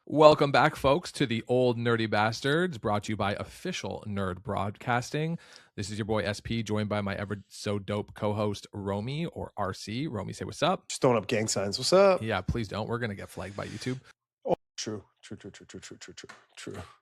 Welcome back, folks, to the Old Nerdy Bastards, brought to you by Official Nerd Broadcasting. This is your boy SP, joined by my ever so dope co-host Romi, or RC. Romi, say what's up. Just throwing up gang signs. What's up? Yeah, please don't. We're gonna get flagged by YouTube. Oh, true.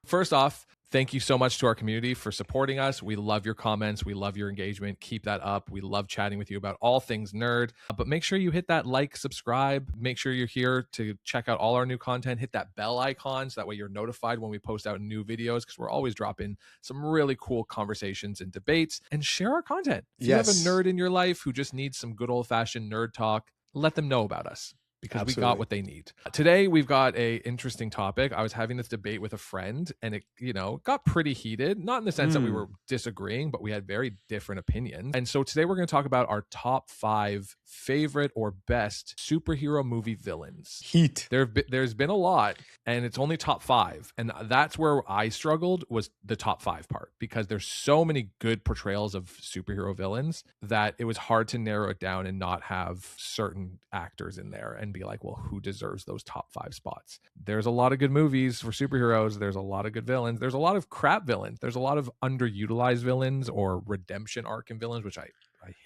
First off, thank you so much to our community for supporting us. We love your comments. We love your engagement. Keep that up. We love chatting with you about all things nerd. But make sure you hit that like, subscribe. Make sure you're here to check out all our new content. Hit that bell icon so that way you're notified when we post out new videos, because we're always dropping some really cool conversations and debates. And share our content. If you have a nerd in your life who just needs some good old-fashioned nerd talk, let them know about us, because we got what they need. Today, we've got a interesting topic. I was having this debate with a friend, and it, got pretty heated. Not in the sense that we were disagreeing, but we had very different opinions. And so today we're going to talk about our top 5 favorite or best superhero movie villains. Heat. There's been a lot, and it's only top 5. And that's where I struggled, was the top 5 part, because there's so many good portrayals of superhero villains that it was hard to narrow it down and not have certain actors in there and be like, well, who deserves those top 5 spots? There's a lot of good movies for superheroes. There's a lot of good villains. There's a lot of crap villains. There's a lot of underutilized villains or redemption arc in villains, which I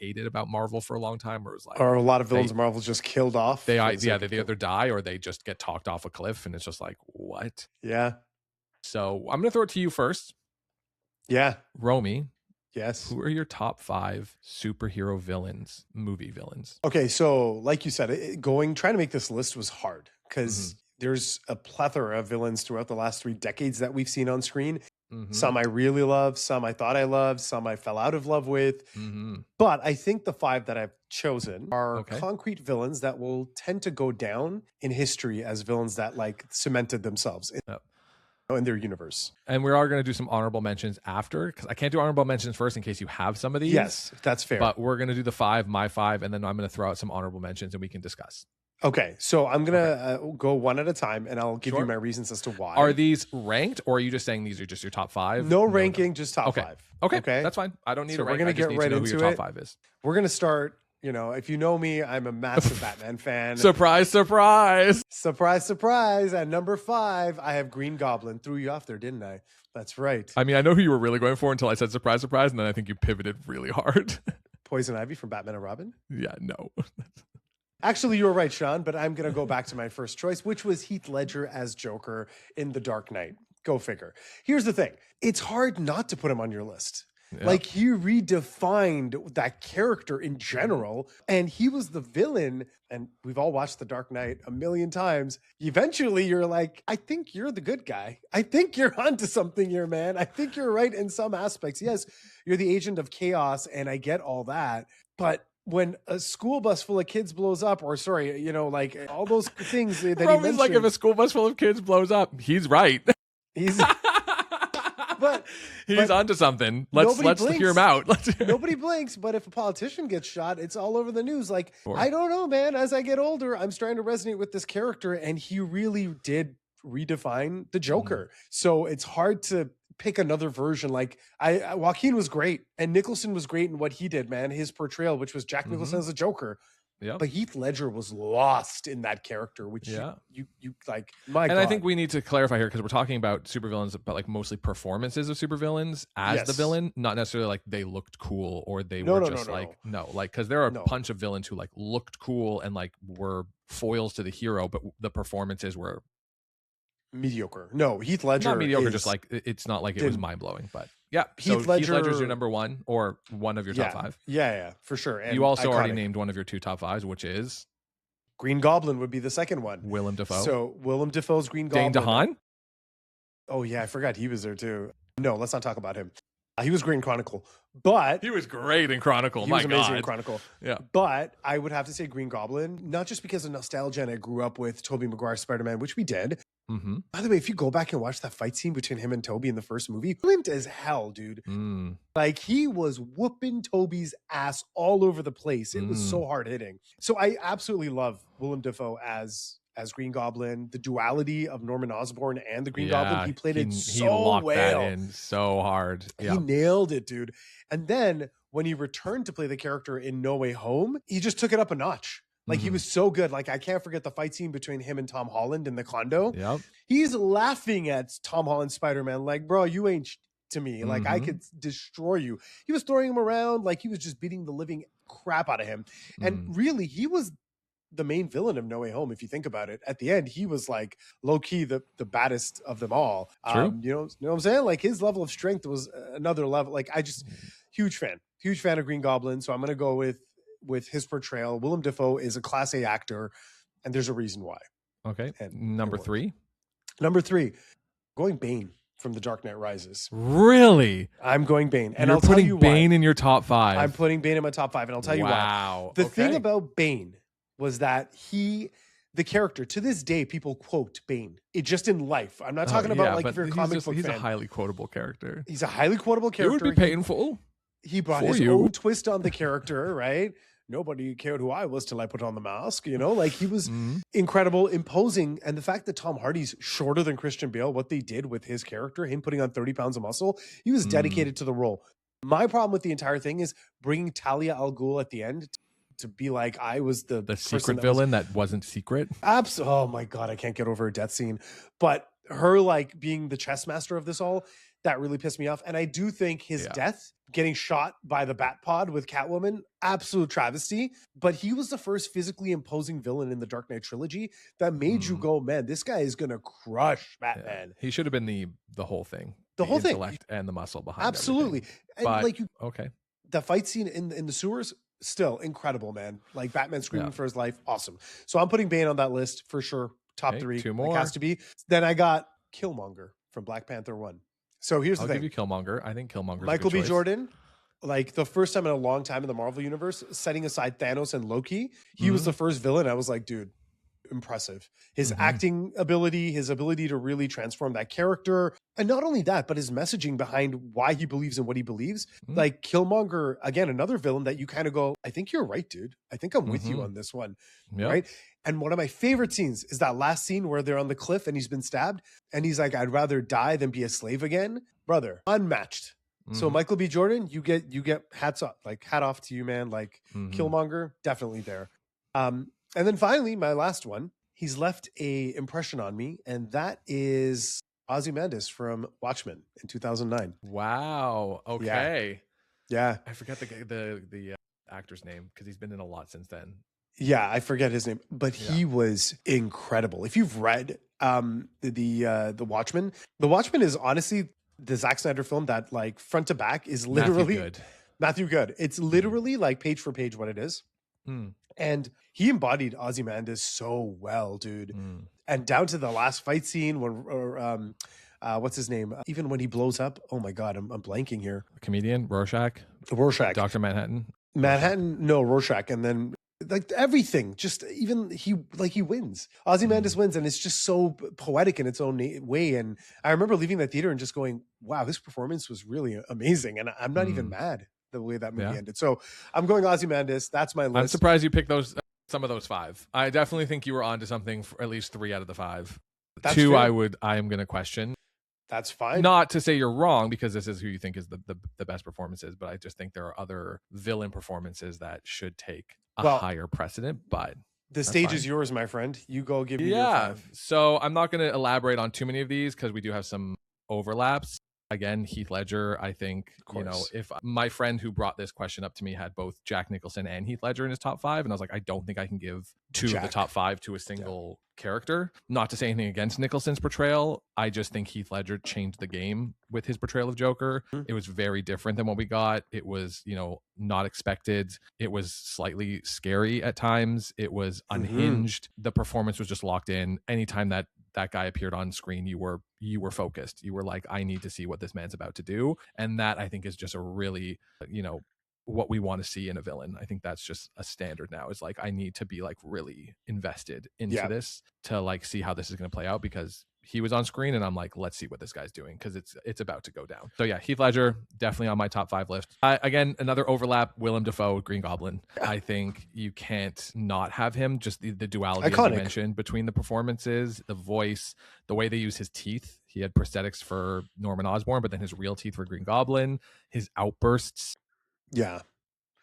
hated about Marvel for a long time, where it was like, or a lot of villains Marvel just killed off. They either die or they just get talked off a cliff, and it's just like, what? Yeah. So I'm gonna throw it to you first. Yeah. Romi. Yes. Who are your top 5 superhero villains, movie villains? Okay, so like you said, trying to make this list was hard, because there's a plethora of villains throughout the last 3 decades that we've seen on screen. Some I really love, some I thought I loved, some I fell out of love with. But I think the 5 that I've chosen are concrete villains that will tend to go down in history as villains that like cemented themselves in their universe. And we are going to do some honorable mentions after, because I can't do honorable mentions first in case you have some of these. Yes, that's fair. But we're going to do the 5, my 5, and then I'm going to throw out some honorable mentions and we can discuss. Okay, so I'm going to go one at a time, and I'll give you my reasons as to why. Are these ranked, or are you just saying these are just your top 5? No ranking, just top 5. Okay, that's fine. I don't need a rank. We're going to get right into who your top 5 is. We're going to start, if you know me, I'm a massive Batman fan. Surprise, surprise. Surprise, surprise. At number 5, I have Green Goblin. Threw you off there, didn't I? That's right. I mean, I know who you were really going for until I said surprise, surprise, and then I think you pivoted really hard. Poison Ivy from Batman and Robin? Yeah, no. Actually, you were right, Sean, but I'm going to go back to my first choice, which was Heath Ledger as Joker in The Dark Knight. Go figure. Here's the thing. It's hard not to put him on your list. Yeah. Like, he redefined that character in general, and he was the villain, and we've all watched The Dark Knight a million times. Eventually, you're like, I think you're the good guy. I think you're onto something here, man. I think you're right in some aspects. Yes, you're the agent of chaos, and I get all that, but when a school bus full of kids blows up, or like all those things that he mentioned. Like, if a school bus full of kids blows up, he's right. He's onto something. Let's hear him out. Nobody blinks, but if a politician gets shot, it's all over the news. Like, I don't know, man. As I get older, I'm starting to resonate with this character, and he really did redefine the Joker. So it's hard to pick another version. Like, Joaquin was great, and Nicholson was great in what he did, man. His portrayal, which was Jack Nicholson as a Joker. Yeah. But Heath Ledger was lost in that character, which you like, my God. I think we need to clarify here, because we're talking about supervillains, but like mostly performances of supervillains as the villain, not necessarily like they looked cool or they were just because there are a bunch of villains who like looked cool and like were foils to the hero, but the performances were mediocre. No, Heath Ledger not mediocre, just like it's not like it was mind-blowing, but Heath Ledger's your number 1 or one of your top 5. Yeah, for sure. And you also already named one of your 2 top 5s, which is Green Goblin would be the second one. Willem Dafoe. So Willem Dafoe's Green Goblin. Dane DeHaan? Oh yeah, I forgot he was there too. No, let's not talk about him. He was great in Chronicle, but he was great in Chronicle. He was amazing in Chronicle. Yeah, but I would have to say Green Goblin, not just because of nostalgia, and I grew up with Tobey Maguire's Spider-Man, which we did. By the way, if you go back and watch that fight scene between him and Tobey in the first movie, brilliant as hell, dude. Like, he was whooping Tobey's ass all over the place. It was so hard hitting. So I absolutely love Willem Dafoe as Green Goblin. The duality of Norman Osborn and the Green Goblin, he played it so locked well. That in so hard. He nailed it, dude. And then when he returned to play the character in No Way Home, he just took it up a notch. Like he was so good. Like I can't forget the fight scene between him and Tom Holland in the condo. Yep. He's laughing at Tom Holland's Spider-Man like, bro, you ain't to me. Like I could destroy you. He was throwing him around like he was just beating the living crap out of him. And really, he was the main villain of No Way Home. If you think about it, at the end, he was like low key the baddest of them all. True. You know what I'm saying? Like his level of strength was another level. Like I just huge fan of Green Goblin. So I'm gonna go with his portrayal. Willem Dafoe is a class A actor, and there's a reason why. Okay. And number three, going Bane from The Dark Knight Rises. Really? I'm going Bane. And You're I'll tell putting you Bane why. in your top 5. I'm putting Bane in my top 5, and I'll tell you why. Wow. The thing about Bane was that the character, to this day, people quote Bane. It just in life. I'm not talking about like if you're a comic book he's fan. a highly quotable character. He's a highly quotable character. It would be painful. He brought his own twist on the character, right? Nobody cared who I was till I put on the mask, you know? Like he was incredible, imposing. And the fact that Tom Hardy's shorter than Christian Bale, what they did with his character, him putting on 30 pounds of muscle, he was dedicated to the role. My problem with the entire thing is bringing Talia al Ghul at the end to be like, I was the secret villain that wasn't secret. Oh my God, I can't get over her death scene. But her like being the chess master of this all, that really pissed me off. And I do think his death, getting shot by the Bat Pod with Catwoman, absolute travesty. But he was the first physically imposing villain in the Dark Knight trilogy that made you go, man, this guy is gonna crush Batman. He should have been the whole thing. The whole thing. Intellect and the muscle behind Absolutely. Everything. And but, like the fight scene in the sewers, still incredible, man. Like Batman screaming for his life, awesome. So I'm putting Bane on that list for sure. Top 3. 2 more. Like, has to be. Then I got Killmonger from Black Panther 1. So here's the thing. I'll give you Killmonger. I think Killmonger's Michael a good B. choice. Jordan, like the first time in a long time in the Marvel universe, setting aside Thanos and Loki, he was the first villain. I was like, dude, impressive. His acting ability, his ability to really transform that character. And not only that, but his messaging behind why he believes in what he believes. Like Killmonger, again, another villain that you kind of go, I think you're right, dude. I think I'm with you on this one. Right. And one of my favorite scenes is that last scene where they're on the cliff and he's been stabbed. And he's like, I'd rather die than be a slave again. Brother, unmatched. So Michael B. Jordan, you get hats off, like hat off to you, man. Like Killmonger, definitely there. And then finally, my last one, he's left a impression on me, and that is Ozymandias from Watchmen in 2009. Wow. Okay. Yeah. I forget the actor's name because he's been in a lot since then. Yeah, I forget his name, but he was incredible. If you've read the Watchmen, The Watchmen is honestly the Zack Snyder film that like front to back is literally Matthew Good. It's literally like page for page what it is. And he embodied Ozymandias so well, dude. And down to the last fight scene when what's his name? Even when he blows up. Oh my God, I'm blanking here. Comedian Rorschach. Dr. Manhattan. No, Rorschach. And then like everything, just even he wins. Ozymandias wins, and it's just so poetic in its own way. And I remember leaving that theater and just going, wow, this performance was really amazing. And I'm not even mad the way that movie ended. So I'm going Ozymandias. That's my list. I'm surprised you picked some of those 5. I definitely think you were onto something for at least 3 out of the 5. That's 2 fair. I am going to question. That's fine. Not to say you're wrong, because this is who you think is the best performances, but I just think there are other villain performances that should take a higher precedent. But the stage is yours, my friend. You go give me your 5. So I'm not going to elaborate on too many of these because we do have some overlaps. Again, Heath Ledger, I think, if my friend who brought this question up to me had both Jack Nicholson and Heath Ledger in his top 5, and I was like, I don't think I can give 2 of the top 5 to a single character. Not to say anything against Nicholson's portrayal. I just think Heath Ledger changed the game with his portrayal of Joker. It was very different than what we got. It was, not expected. It was slightly scary at times. It was unhinged. The performance was just locked in. Anytime that guy appeared on screen, you were focused. You were like, I need to see what this man's about to do. And that, I think, is just a really, what we want to see in a villain. I think that's just a standard now. Is like, I need to be like really invested into this to like see how this is going to play out, because he was on screen and I'm like, let's see what this guy's doing, because it's about to go down. So yeah, Heath Ledger, definitely on my top 5 list. Again, another overlap, Willem Dafoe, Green Goblin. I think you can't not have him. Just the duality, as you mentioned, between the performances, the voice, the way they use his teeth. He had prosthetics for Norman Osborn, but then his real teeth for Green Goblin. His outbursts. Yeah.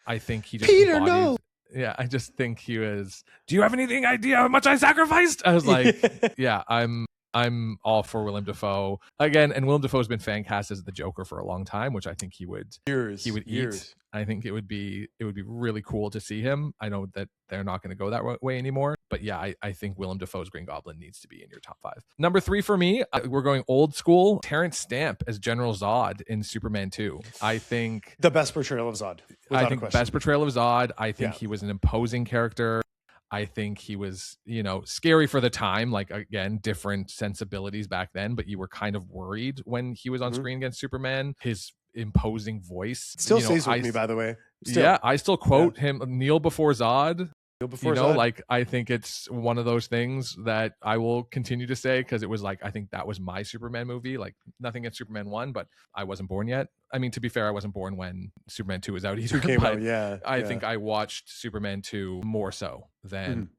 I think he just embodied, Yeah, I just think he was. Do you have any idea how much I sacrificed? I was like, yeah, I'm all for Willem Dafoe again, and Willem Dafoe's been fan cast as the Joker for a long time, which I think he would eat. I think it would be really cool to see him. I know that they're not going to go that way anymore, but yeah, I think Willem Dafoe's Green Goblin needs to be in your top 5. Number 3 for me, we're going old school. Terrence Stamp as General Zod in Superman 2. I think the best portrayal of Zod. I think best portrayal of Zod. I think he was an imposing character. I think he was, scary for the time. Like, again, different sensibilities back then, but you were kind of worried when he was on screen against Superman. His imposing voice still stays with me, by the way. Yeah, I still quote him, kneel before Zod. Zod. Like, I think it's one of those things that I will continue to say, because it was like, I think that was my Superman movie. Like, nothing against Superman 1, but I wasn't born yet. I mean, to be fair, I wasn't born when Superman 2 was out either. 2 came out, yeah. I think I watched Superman 2 more so than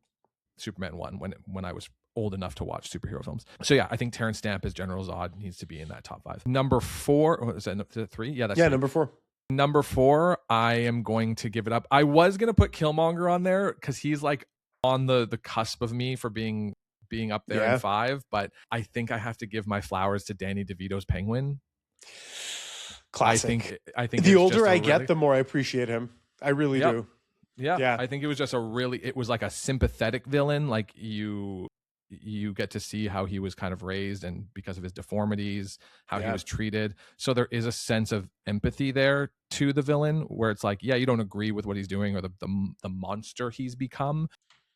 Superman 1 when I was old enough to watch superhero films. So yeah, I think Terrence Stamp as General Zod needs to be in that top 5. Number 4, is that 3? Yeah, that's 3. Number 4. Number 4, I am going to give it up. I was going to put Killmonger on there because he's like on the cusp of me for being up there in 5, but I think I have to give my flowers to Danny DeVito's Penguin. Classic. I think the older I get, the more I appreciate him. I really do. Yeah. I think it was just it was like a sympathetic villain. Like, you get to see how he was kind of raised, and because of his deformities, how he was treated. So there is a sense of empathy there to the villain, where it's like, yeah, you don't agree with what he's doing or the monster he's become,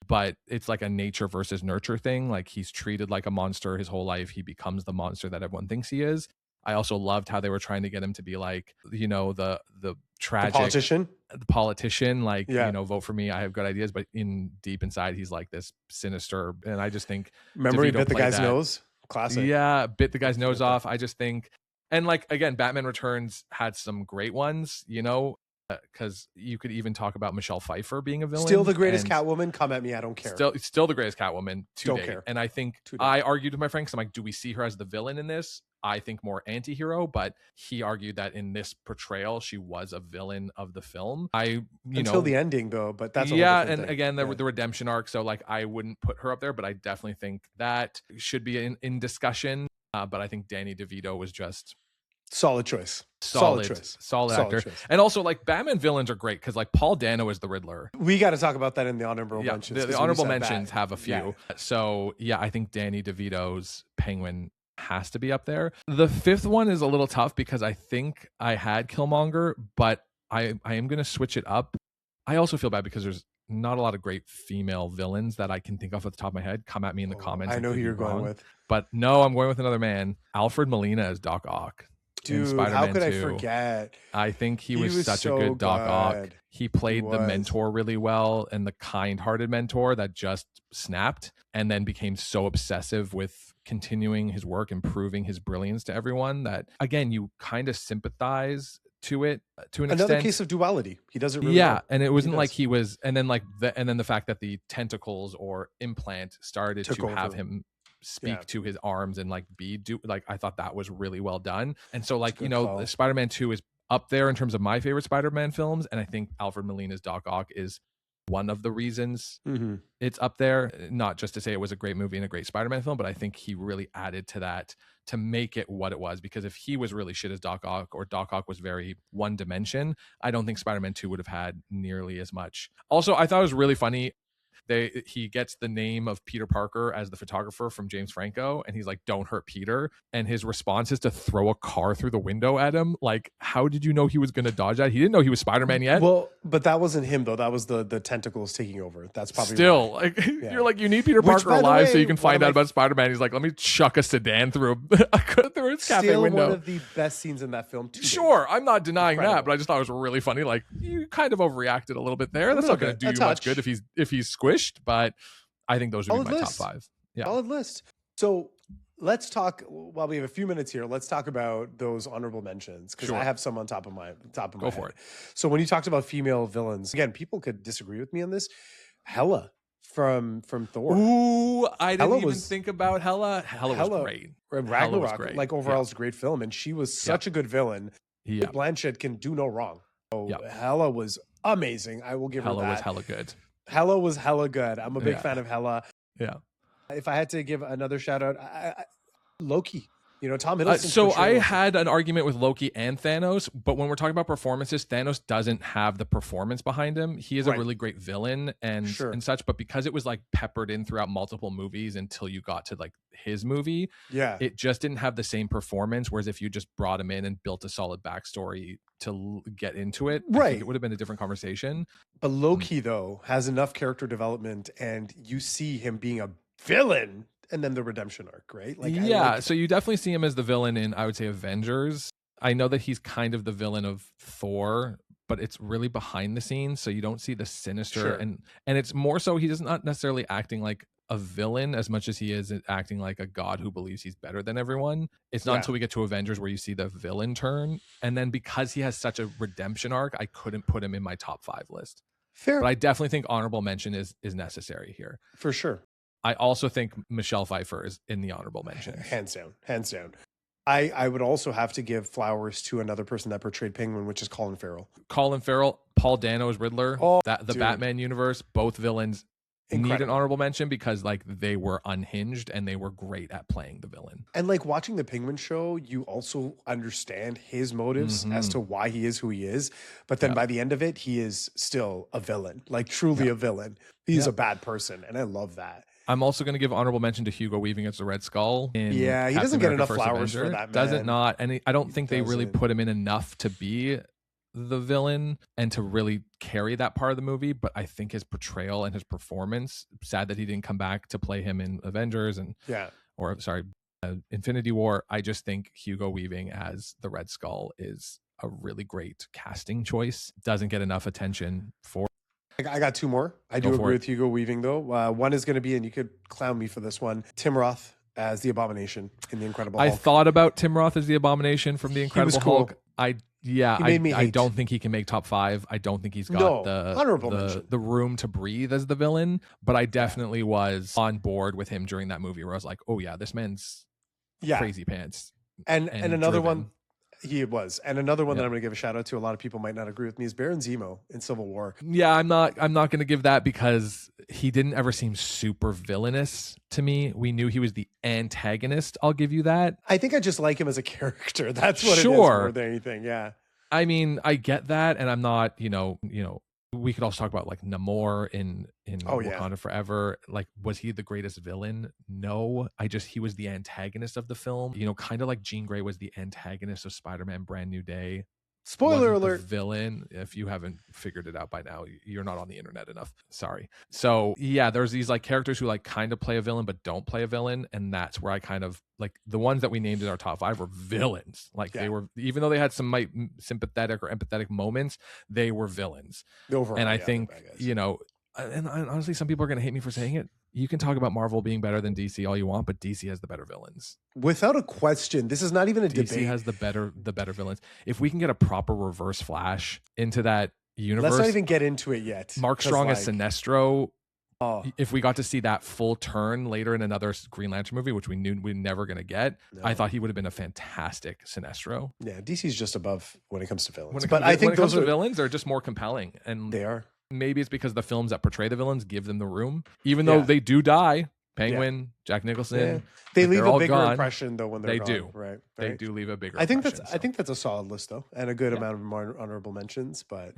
but it's like a nature versus nurture thing. Like, he's treated like a monster his whole life. He becomes the monster that everyone thinks he is. I also loved how they were trying to get him to be like, the tragic the politician, like, vote for me, I have good ideas, but deep inside he's like this sinister. And I just think, remember, he bit the guy's nose. Classic. Yeah, bit the guy's nose off. I just think, and like, again, Batman Returns had some great ones, because you could even talk about Michelle Pfeiffer being a villain. Still the greatest Catwoman. Come at me, I don't care. Still the greatest Catwoman to don't date. Care. And I think I argued with my friend, because I'm like, do we see her as the villain in this? I think more anti-hero, but he argued that in this portrayal she was a villain of the film. Until the ending, though, but that's a and thing. Again, the redemption arc. So like, I wouldn't put her up there, but I definitely think that should be in discussion. But I think Danny DeVito was just solid choice. Solid actor. Choice. And also, like, Batman villains are great, because like Paul Dano is the Riddler. We got to talk about that in the honorable mentions. The honorable mentions have a few. So yeah, I think Danny DeVito's Penguin has to be up there. The 5th one is a little tough, because I think I had Killmonger, but I am going to switch it up. I also feel bad because there's not a lot of great female villains that I can think of at the top of my head. Come at me in the comments. I know who you're going with. But no, I'm going with another man. Alfred Molina as Doc Ock. Dude, how could I forget? I think he was such a good Doc Ock. He played the mentor really well, and the kind-hearted mentor that just snapped and then became so obsessive with continuing his work and proving his brilliance to everyone that, again, you kind of sympathize to it to an extent. Another case of duality. He does it really well. And it wasn't like he was, and then the fact that the tentacles or implant started to have him speak to his arms and like I thought that was really well done. And so like, Spider-Man 2 is up there in terms of my favorite Spider-Man films, and I think Alfred Molina's Doc Ock is one of the reasons it's up there. Not just to say it was a great movie and a great Spider-Man film, but I think he really added to that to make it what it was. Because if he was really shit as Doc Ock, or Doc Ock was very one dimension, I don't think Spider-Man 2 would have had nearly as much. Also, I thought it was really funny. He gets the name of Peter Parker as the photographer from James Franco, and he's like, don't hurt Peter, and his response is to throw a car through the window at him. Like, how did you know he was going to dodge that? He didn't know he was Spider-Man yet. Well, but that wasn't him, though. That was the tentacles taking over. That's probably still like you're like, you need Peter Parker alive so you can find out about Spider-Man. He's like, let me chuck a sedan through his cafe window. One of the best scenes in that film too. Sure, I'm not denying that, but I just thought it was really funny. Like, you kind of overreacted a little bit there. That's not going to do you much good if he's squished. But I think those would be my top 5. Yeah, solid list. So let's talk, while we have a few minutes here, let's talk about those honorable mentions, because I have some on top of my head. Go for it. So when you talked about female villains, again, people could disagree with me on this. Hela from Thor. Ooh, I didn't even think about Hela. Hela was great. Ragnarok, great. Like, overall, it's a great film, and she was such a good villain. Blanchett can do no wrong. So Hela was amazing. I will give her Hela that. was hella good. Hela was hella good. I'm a big fan of Hela. Yeah. If I had to give another shout out, Loki. You know, Tom Hiddleston. So I had an argument with Loki and Thanos, but when we're talking about performances, Thanos doesn't have the performance behind him. He is a really great villain and such, but because it was like peppered in throughout multiple movies until you got to like his movie, it just didn't have the same performance. Whereas if you just brought him in and built a solid backstory to get into it, I think it would have been a different conversation. But Loki though has enough character development, and you see him being a villain. And then the redemption arc, right? Like, so you definitely see him as the villain in, I would say, Avengers. I know that he's kind of the villain of Thor, but it's really behind the scenes, so you don't see the sinister and it's more so he's not necessarily acting like a villain as much as he is acting like a god who believes he's better than everyone. It's not until we get to Avengers where you see the villain turn, and then because he has such a redemption arc, I couldn't put him in my top 5 list. Fair, but I definitely think honorable mention is necessary here for sure. I also think Michelle Pfeiffer is in the honorable mention. Hands down. I would also have to give flowers to another person that portrayed Penguin, which is Colin Farrell. Paul Dano's Riddler, the Batman universe, both villains need an honorable mention because like they were unhinged and they were great at playing the villain. And like watching the Penguin show, you also understand his motives as to why he is who he is. But then by the end of it, he is still a villain, like truly a villain. He's a bad person. And I love that. I'm also going to give honorable mention to Hugo Weaving as the Red Skull. He doesn't get enough flowers for that, man. Doesn't not. And I don't think they really put him in enough to be the villain and to really carry that part of the movie. But I think his portrayal and his performance, sad that he didn't come back to play him in Avengers Infinity War. I just think Hugo Weaving as the Red Skull is a really great casting choice. Doesn't get enough attention for. I got 2 more. I do agree with Hugo Weaving, though. One is going to be, and you could clown me for this one, Tim Roth as the Abomination in The Incredible Hulk. I thought about Tim Roth as the Abomination from The Incredible Hulk. I don't think he can make top 5. I don't think he's got the room to breathe as the villain, but I definitely was on board with him during that movie where I was like, oh yeah, this man's crazy pants. And another one. He was. And another one that I'm going to give a shout out to, a lot of people might not agree with me, is Baron Zemo in Civil War. Yeah, I'm not going to give that because he didn't ever seem super villainous to me. We knew he was the antagonist. I'll give you that. I think I just like him as a character. That's what it is more than anything. Yeah. I mean, I get that. And I'm not, we could also talk about like Namor in Wakanda Forever. Like, was he the greatest villain? No, he was the antagonist of the film. Kind of like Jean Grey was the antagonist of Spider-Man Brand New Day. Spoiler alert. Villain. If you haven't figured it out by now, you're not on the internet enough. Sorry. So yeah, there's these like characters who like kind of play a villain but don't play a villain, and that's where I kind of like the ones that we named in our top 5 were villains. Like they were, even though they had some sympathetic or empathetic moments, they were villains. Overall, and I think and honestly, some people are going to hate me for saying it. You can talk about Marvel being better than DC all you want, but DC has the better villains. Without a question. This is not even a debate. DC has the better villains. If we can get a proper Reverse Flash into that universe. Let's not even get into it yet. Mark Strong as Sinestro. If we got to see that full turn later in another Green Lantern movie, which we knew we were never going to get, I thought he would have been a fantastic Sinestro. Yeah, DC's just above when it comes to villains. I think those villains are just more compelling. And they are. Maybe it's because the films that portray the villains give them the room, even though they do die. Penguin, Jack Nicholson. Yeah. They leave a bigger impression though when they're gone. Do. Right. They do leave a bigger I think impression. I think that's a solid list though, and a good amount of honorable mentions. But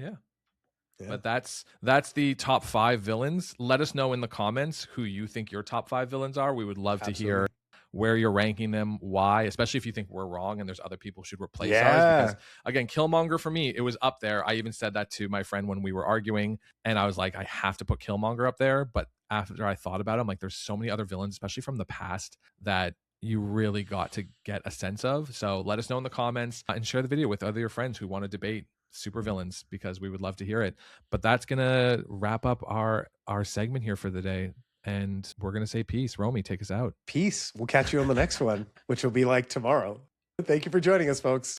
but that's the top 5 villains. Let us know in the comments who you think your top 5 villains are. We would love to hear where you're ranking them, why, especially if you think we're wrong and there's other people who should replace ours. Because again, Killmonger for me, it was up there. I even said that to my friend when we were arguing, and I was like, I have to put Killmonger up there. But after I thought about it, I'm like, there's so many other villains, especially from the past, that you really got to get a sense of. So let us know in the comments and share the video with other your friends who want to debate supervillains, because we would love to hear it. But that's gonna wrap up our segment here for the day. And we're going to say peace. Romy, take us out. Peace. We'll catch you on the next one, which will be like tomorrow. Thank you for joining us, folks.